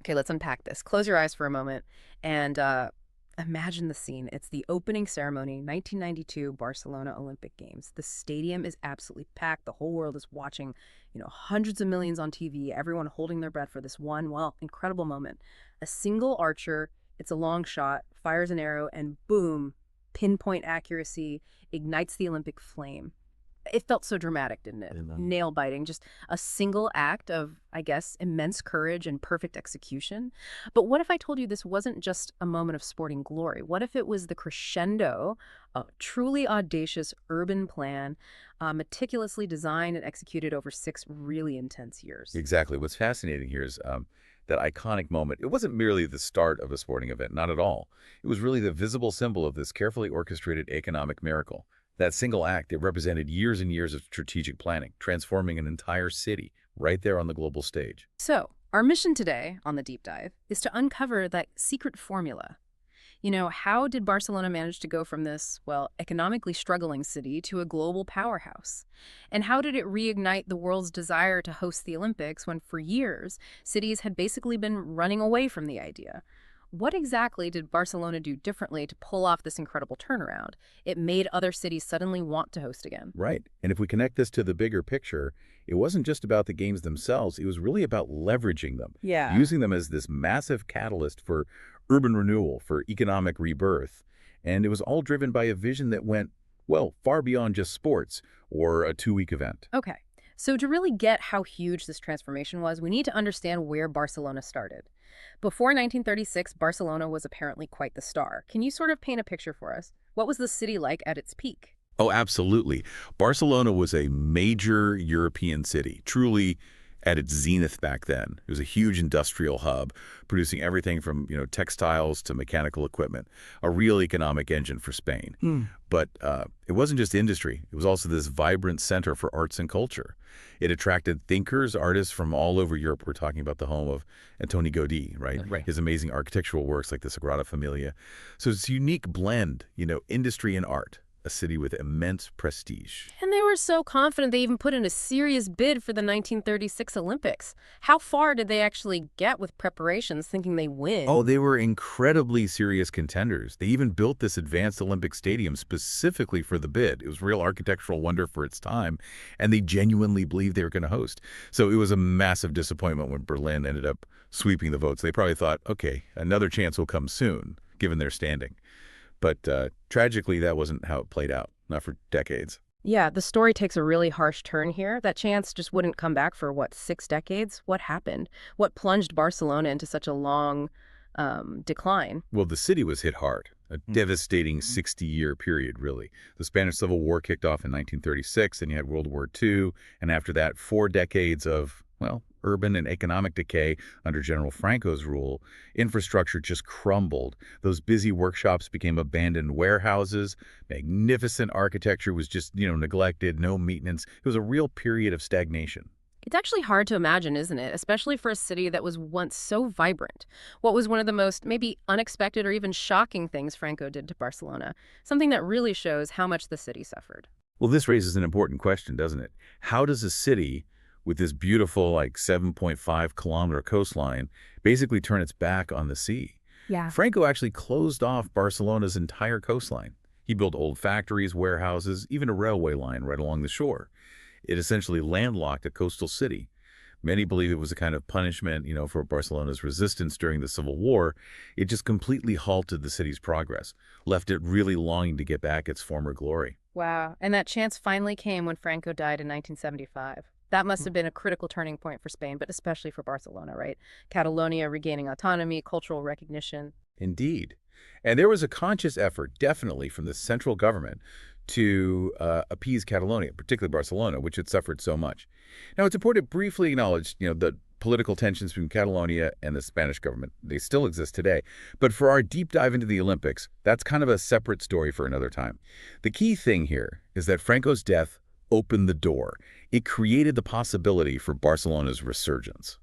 Okay, let's unpack this. Close your eyes for a moment and imagine the scene. It's the opening ceremony, 1992 Barcelona Olympic Games. The stadium is absolutely packed. The whole world is watching, hundreds of millions on TV, everyone holding their breath for this one, well, incredible moment. A single archer, it's a long shot, fires an arrow, and boom, pinpoint accuracy ignites the Olympic flame. It felt so dramatic, didn't it? Amen. Nail biting, just a single act of, I guess, immense courage and perfect execution. But what if I told you this wasn't just a moment of sporting glory? What if it was the crescendo, a truly audacious urban plan, meticulously designed and executed over 6 really intense years? Exactly. What's fascinating here is that iconic moment. It wasn't merely the start of a sporting event, not at all. It was really the visible symbol of this carefully orchestrated economic miracle. That single act, it represented years and years of strategic planning, transforming an entire city right there on the global stage. So, our mission today on the deep dive is to uncover that secret formula. How did Barcelona manage to go from this, well, economically struggling city to a global powerhouse? And how did it reignite the world's desire to host the Olympics when, for years, cities had basically been running away from the idea? What exactly did Barcelona do differently to pull off this incredible turnaround? It made other cities suddenly want to host again. Right. And if we connect this to the bigger picture, it wasn't just about the games themselves. It was really about leveraging them, Yeah. using them as this massive catalyst for urban renewal, for economic rebirth. And it was all driven by a vision that went, well, far beyond just sports or a two-week event. Okay. So to really get how huge this transformation was, we need to understand where Barcelona started. Before 1936, Barcelona was apparently quite the star. Can you sort of paint a picture for us? What was the city like at its peak? Oh, absolutely. Barcelona was a major European city, truly at its zenith back then. It was a huge industrial hub, producing everything from, textiles to mechanical equipment, a real economic engine for Spain. But it wasn't just industry. It was also this vibrant center for arts and culture. It attracted thinkers, artists from all over Europe. We're talking about the home of Antoni Gaudí, right? Right. His amazing architectural works like the Sagrada Familia. So it's a unique blend, industry and art, a city with immense prestige. And they were so confident they even put in a serious bid for the 1936 Olympics. How far did they actually get with preparations thinking they win? Oh, they were incredibly serious contenders. They even built this advanced Olympic stadium specifically for the bid. It was a real architectural wonder for its time, and they genuinely believed they were going to host. So it was a massive disappointment when Berlin ended up sweeping the votes. They probably thought, okay, another chance will come soon, given their standing. But tragically, that wasn't how it played out, not for decades. Yeah, the story takes a really harsh turn here. That chance just wouldn't come back for, what, 6 decades? What happened? What plunged Barcelona into such a long decline? Well, the city was hit hard, a devastating 60-year period, really. The Spanish Civil War kicked off in 1936, and you had World War II, and after that, 4 decades of, well, urban and economic decay under General Franco's rule. Infrastructure just crumbled. Those busy workshops became abandoned warehouses. Magnificent architecture was just, neglected, no maintenance. It was a real period of stagnation. It's actually hard to imagine, isn't it? Especially for a city that was once so vibrant. What was one of the most maybe unexpected or even shocking things Franco did to Barcelona? Something that really shows how much the city suffered. Well, this raises an important question, doesn't it? How does a city with this beautiful, 7.5-kilometer coastline, basically turn its back on the sea? Yeah. Franco actually closed off Barcelona's entire coastline. He built old factories, warehouses, even a railway line right along the shore. It essentially landlocked a coastal city. Many believe it was a kind of punishment, for Barcelona's resistance during the Civil War. It just completely halted the city's progress, left it really longing to get back its former glory. Wow. And that chance finally came when Franco died in 1975. That must have been a critical turning point for Spain, but especially for Barcelona, right? Catalonia regaining autonomy, cultural recognition. Indeed. And there was a conscious effort, definitely, from the central government to appease Catalonia, particularly Barcelona, which had suffered so much. Now, it's important to briefly acknowledge, the political tensions between Catalonia and the Spanish government. They still exist today. But for our deep dive into the Olympics, that's kind of a separate story for another time. The key thing here is that Franco's death opened the door. It created the possibility for Barcelona's resurgence.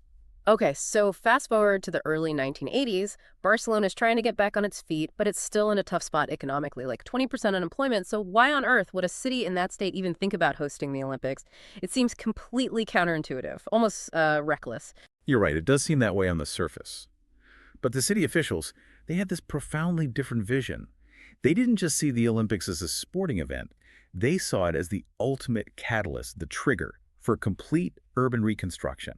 Okay, so fast forward to the early 1980s, Barcelona is trying to get back on its feet, but it's still in a tough spot economically, like 20% unemployment. So why on earth would a city in that state even think about hosting the Olympics? It seems completely counterintuitive, almost reckless. You're right, it does seem that way on the surface. But the city officials, they had this profoundly different vision. They didn't just see the Olympics as a sporting event. They saw it as the ultimate catalyst, the trigger, for complete urban reconstruction.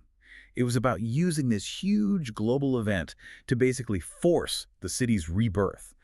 It was about using this huge global event to basically force the city's rebirth,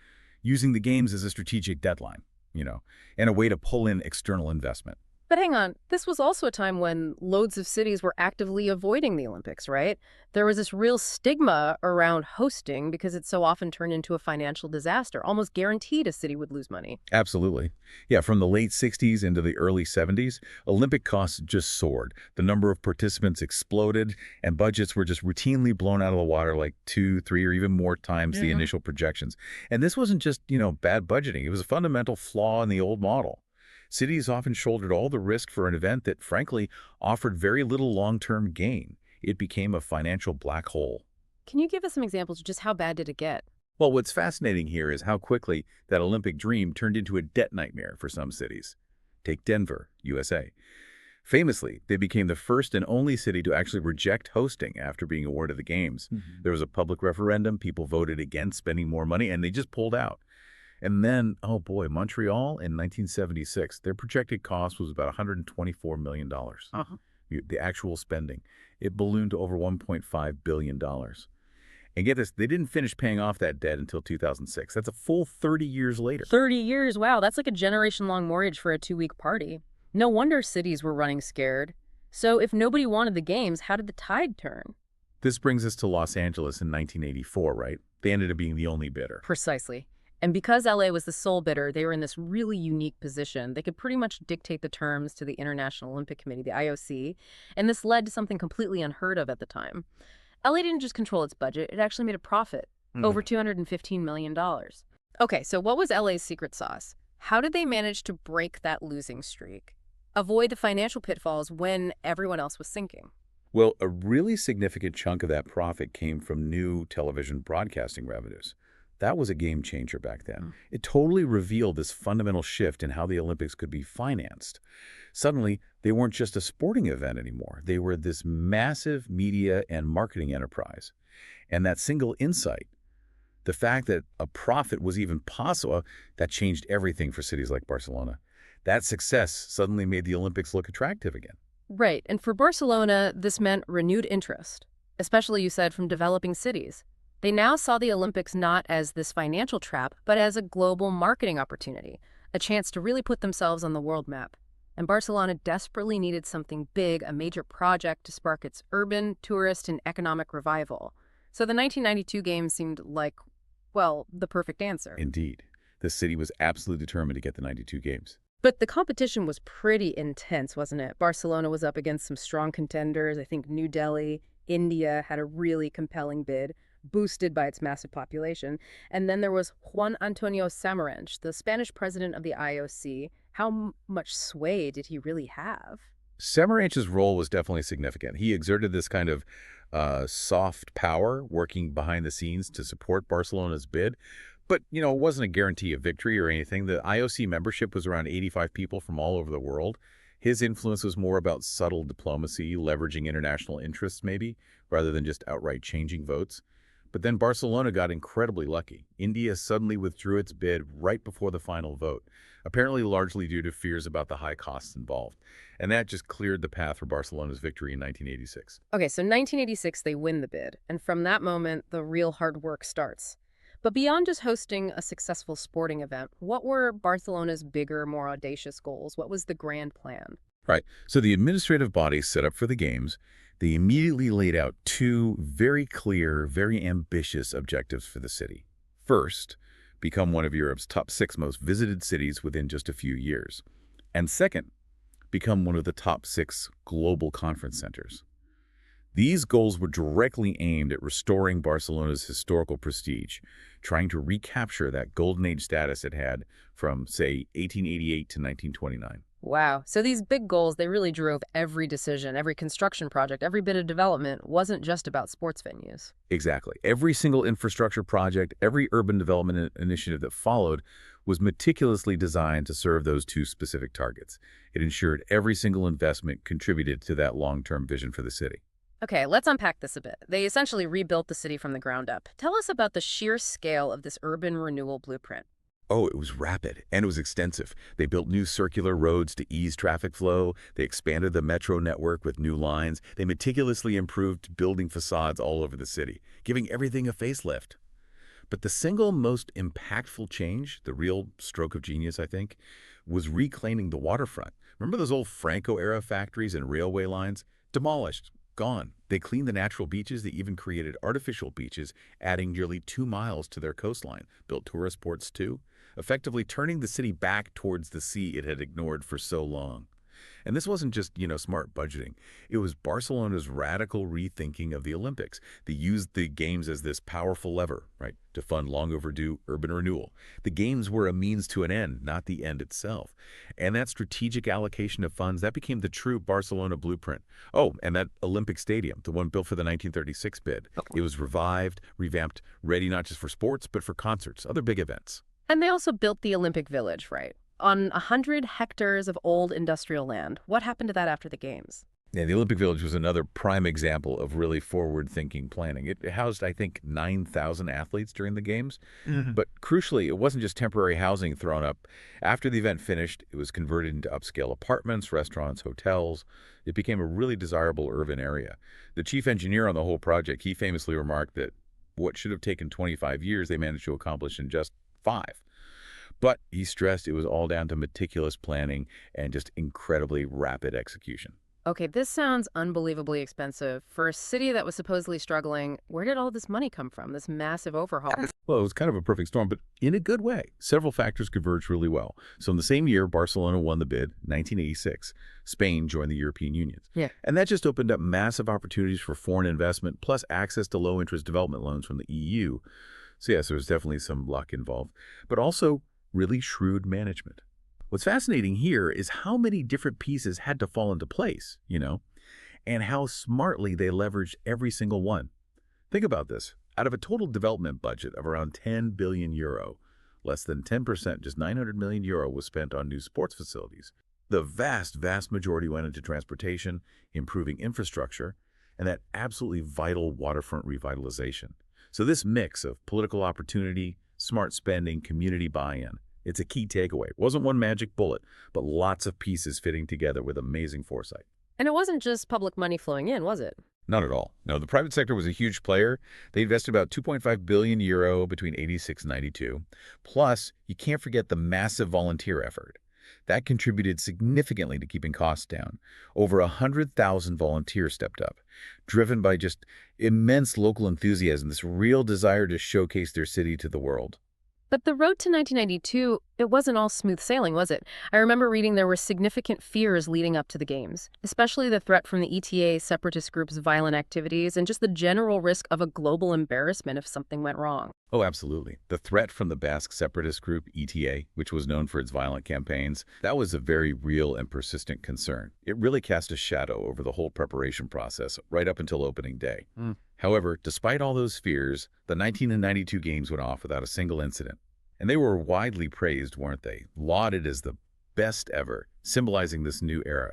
using the games as a strategic deadline, and a way to pull in external investment. But hang on, this was also a time when loads of cities were actively avoiding the Olympics, right? There was this real stigma around hosting because it so often turned into a financial disaster, almost guaranteed a city would lose money. Absolutely. Yeah, from the late 60s into the early 70s, Olympic costs just soared. The number of participants exploded, and budgets were just routinely blown out of the water like 2, 3, or even more times the Yeah. initial projections. And this wasn't just, bad budgeting. It was a fundamental flaw in the old model. Cities often shouldered all the risk for an event that, frankly, offered very little long-term gain. It became a financial black hole. Can you give us some examples of just how bad did it get? Well, what's fascinating here is how quickly that Olympic dream turned into a debt nightmare for some cities. Take Denver, USA. Famously, they became the first and only city to actually reject hosting after being awarded the Games. There was a public referendum, people voted against spending more money, and they just pulled out. And then, oh boy, Montreal in 1976, their projected cost was about $124 million. Uh-huh. The actual spending. It ballooned to over $1.5 billion. And get this, they didn't finish paying off that debt until 2006. That's a full 30 years later. 30 years, wow, that's like a generation-long mortgage for a 2-week party. No wonder cities were running scared. So if nobody wanted the games, how did the tide turn? This brings us to Los Angeles in 1984, right? They ended up being the only bidder. Precisely. And because LA was the sole bidder, they were in this really unique position. They could pretty much dictate the terms to the International Olympic Committee, the IOC, and this led to something completely unheard of at the time. LA didn't just control its budget, it actually made a profit, over $215 million. Okay, so what was LA's secret sauce? How did they manage to break that losing streak? Avoid the financial pitfalls when everyone else was sinking? Well, a really significant chunk of that profit came from new television broadcasting revenues. That was a game changer back then. It totally revealed this fundamental shift in how the Olympics could be financed. Suddenly, they weren't just a sporting event anymore. They were this massive media and marketing enterprise. And that single insight, the fact that a profit was even possible, that changed everything for cities like Barcelona. That success suddenly made the Olympics look attractive again. Right, and for Barcelona, this meant renewed interest, especially, you said, from developing cities. They now saw the Olympics not as this financial trap, but as a global marketing opportunity, a chance to really put themselves on the world map. And Barcelona desperately needed something big, a major project to spark its urban, tourist, and economic revival. So the 1992 Games seemed like, well, the perfect answer. Indeed. The city was absolutely determined to get the 92 games. But the competition was pretty intense, wasn't it? Barcelona was up against some strong contenders. I think New Delhi, India had a really compelling bid, boosted by its massive population. And then there was Juan Antonio Samaranch, the Spanish president of the IOC. How much sway did he really have? Samaranch's role was definitely significant. He exerted this kind of soft power, working behind the scenes to support Barcelona's bid. But, it wasn't a guarantee of victory or anything. The IOC membership was around 85 people from all over the world. His influence was more about subtle diplomacy, leveraging international interests maybe, rather than just outright changing votes. But then Barcelona got incredibly lucky. India suddenly withdrew its bid right before the final vote, apparently largely due to fears about the high costs involved. And that just cleared the path for Barcelona's victory in 1986. Okay, so 1986, they win the bid. And from that moment, the real hard work starts. But beyond just hosting a successful sporting event, what were Barcelona's bigger, more audacious goals? What was the grand plan? Right. So the administrative bodies set up for the Games, they immediately laid out two very clear, very ambitious objectives for the city. First, become one of Europe's top 6 most visited cities within just a few years. And second, become one of the top 6 global conference centers. These goals were directly aimed at restoring Barcelona's historical prestige, trying to recapture that golden age status it had from, say, 1888 to 1929. Wow. So these big goals, they really drove every decision, every construction project, every bit of development wasn't just about sports venues. Exactly. Every single infrastructure project, every urban development initiative that followed was meticulously designed to serve those two specific targets. It ensured every single investment contributed to that long-term vision for the city. Okay, let's unpack this a bit. They essentially rebuilt the city from the ground up. Tell us about the sheer scale of this urban renewal blueprint. Oh, it was rapid and it was extensive. They built new circular roads to ease traffic flow. They expanded the metro network with new lines. They meticulously improved building facades all over the city, giving everything a facelift. But the single most impactful change, the real stroke of genius, I think, was reclaiming the waterfront. Remember those old Franco-era factories and railway lines? Demolished, gone. They cleaned the natural beaches. They even created artificial beaches, adding nearly 2 miles to their coastline, built tourist ports too, effectively turning the city back towards the sea it had ignored for so long. And this wasn't just, smart budgeting. It was Barcelona's radical rethinking of the Olympics. They used the games as this powerful lever, right, to fund long overdue urban renewal. The games were a means to an end, not the end itself. And that strategic allocation of funds, that became the true Barcelona blueprint. Oh, and that Olympic Stadium, the one built for the 1936 bid. It was revived, revamped, ready not just for sports, but for concerts, other big events. And they also built the Olympic Village, right? On 100 hectares of old industrial land. What happened to that after the Games? Yeah, the Olympic Village was another prime example of really forward-thinking planning. It housed, I think, 9,000 athletes during the Games. But crucially, it wasn't just temporary housing thrown up. After the event finished, it was converted into upscale apartments, restaurants, hotels. It became a really desirable urban area. The chief engineer on the whole project, he famously remarked that what should have taken 25 years, they managed to accomplish in just 5. But he stressed it was all down to meticulous planning and just incredibly rapid execution. Okay, this sounds unbelievably expensive. For a city that was supposedly struggling, where did all this money come from, this massive overhaul? Well, it was kind of a perfect storm, but in a good way. Several factors converged really well. So in the same year, Barcelona won the bid, 1986. Spain joined the European Union. Yeah. And that just opened up massive opportunities for foreign investment, plus access to low-interest development loans from the EU. So yes, there was definitely some luck involved, but also really shrewd management. What's fascinating here is how many different pieces had to fall into place, and how smartly they leveraged every single one. Think about this. Out of a total development budget of around 10 billion euro, less than 10%, just 900 million euro was spent on new sports facilities. The vast, vast majority went into transportation, improving infrastructure, and that absolutely vital waterfront revitalization. So this mix of political opportunity, smart spending, community buy-in, it's a key takeaway. It wasn't one magic bullet, but lots of pieces fitting together with amazing foresight. And it wasn't just public money flowing in, was it? Not at all. No, the private sector was a huge player. They invested about 2.5 billion euro between 86 and 92. Plus, you can't forget the massive volunteer effort. That contributed significantly to keeping costs down. Over 100,000 volunteers stepped up, driven by just immense local enthusiasm, this real desire to showcase their city to the world. But the road to 1992, it wasn't all smooth sailing, was it? I remember reading there were significant fears leading up to the Games, especially the threat from the ETA separatist group's violent activities and just the general risk of a global embarrassment if something went wrong. Oh, absolutely. The threat from the Basque separatist group, ETA, which was known for its violent campaigns, that was a very real and persistent concern. It really cast a shadow over the whole preparation process right up until opening day. However, despite all those fears, the 1992 Games went off without a single incident. And they were widely praised, weren't they? Lauded as the best ever, symbolizing this new era.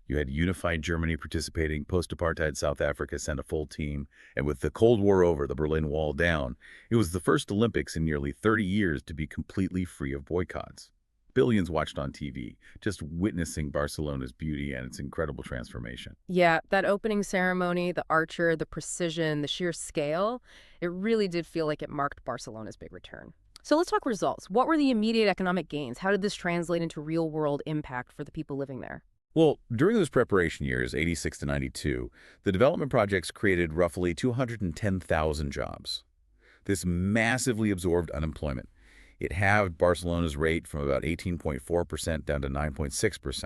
You had unified Germany participating, post-apartheid South Africa sent a full team, and with the Cold War over, the Berlin Wall down, it was the first Olympics in nearly 30 years to be completely free of boycotts. Billions watched on TV, just witnessing Barcelona's beauty and its incredible transformation. Yeah, that opening ceremony, the archer, the precision, the sheer scale, it really did feel like it marked Barcelona's big return. So let's talk results. What were the immediate economic gains? How did this translate into real-world impact for the people living there? Well, during those preparation years, 86 to 92, the development projects created roughly 210,000 jobs. This massively absorbed unemployment. It halved Barcelona's rate from about 18.4% down to 9.6%.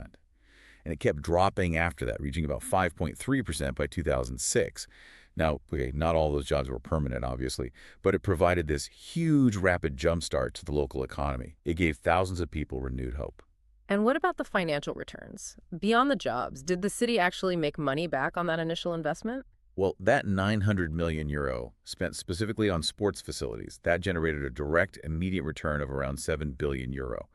And it kept dropping after that, reaching about 5.3% by 2006. Now, okay, not all those jobs were permanent, obviously, but it provided this huge rapid jumpstart to the local economy. It gave thousands of people renewed hope. And what about the financial returns? Beyond the jobs, did the city actually make money back on that initial investment? Well, that 900 million euro spent specifically on sports facilities, that generated a direct, immediate return of around 7 billion euro.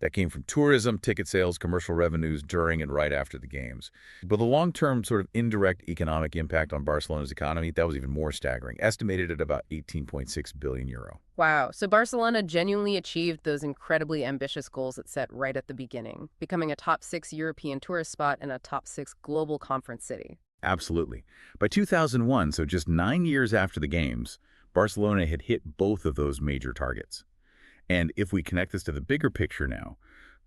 That came from tourism, ticket sales, commercial revenues during and right after the games. But the long-term sort of indirect economic impact on Barcelona's economy, that was even more staggering, estimated at about 18.6 billion euro. Wow. So Barcelona genuinely achieved those incredibly ambitious goals it set right at the beginning, becoming a top 6 European tourist spot and a top 6 global conference city. Absolutely. By 2001, so just 9 years after the games, Barcelona had hit both of those major targets. And if we connect this to the bigger picture now,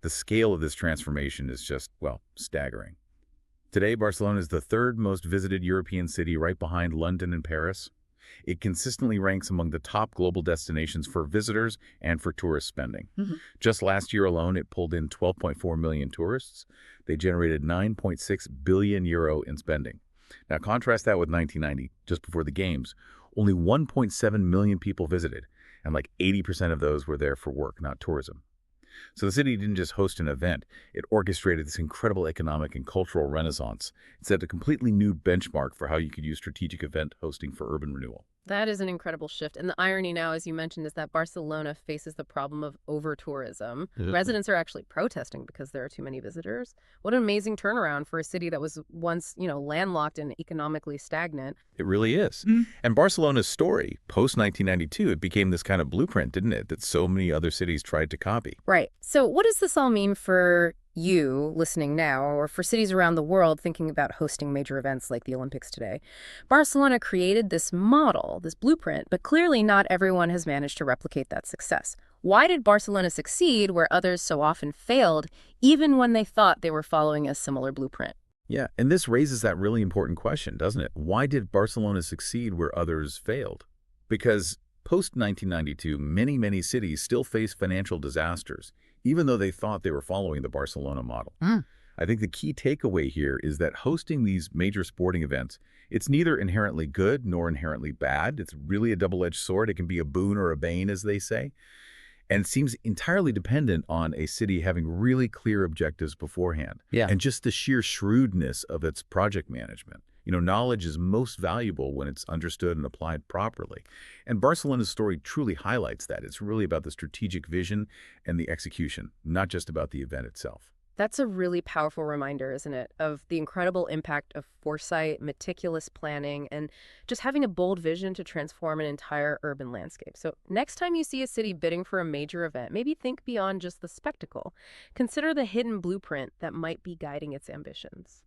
the scale of this transformation is just, well, staggering. Today, Barcelona is the third most visited European city right behind London and Paris. It consistently ranks among the top global destinations for visitors and for tourist spending. Just last year alone, it pulled in 12.4 million tourists. They generated 9.6 billion euro in spending. Now, contrast that with 1990, just before the Games. Only 1.7 million people visited, and like 80% of those were there for work, not tourism. So the city didn't just host an event, it orchestrated this incredible economic and cultural renaissance. It set a completely new benchmark for how you could use strategic event hosting for urban renewal. That is an incredible shift. And the irony now, as you mentioned, is that Barcelona faces the problem of over-tourism. Residents are actually protesting because there are too many visitors. What an amazing turnaround for a city that was once, landlocked and economically stagnant. It really is. And Barcelona's story, post-1992, it became this kind of blueprint, didn't it, that so many other cities tried to copy. Right. So what does this all mean for you listening now, or for cities around the world thinking about hosting major events like the Olympics today? Barcelona created this model, this blueprint, but clearly not everyone has managed to replicate that success. Why did Barcelona succeed where others so often failed, even when they thought they were following a similar blueprint? Yeah, and this raises that really important question, doesn't it? Why did Barcelona succeed where others failed? Because post-1992, many cities still face financial disasters, even though they thought they were following the Barcelona model. I think the key takeaway here is that hosting these major sporting events, it's neither inherently good nor inherently bad. It's really a double-edged sword. It can be a boon or a bane, as they say. And it seems entirely dependent on a city having really clear objectives beforehand. Yeah. And just the sheer shrewdness of its project management. Knowledge is most valuable when it's understood and applied properly. And Barcelona's story truly highlights that. It's really about the strategic vision and the execution, not just about the event itself. That's a really powerful reminder, isn't it, of the incredible impact of foresight, meticulous planning, and just having a bold vision to transform an entire urban landscape. So next time you see a city bidding for a major event, maybe think beyond just the spectacle. Consider the hidden blueprint that might be guiding its ambitions.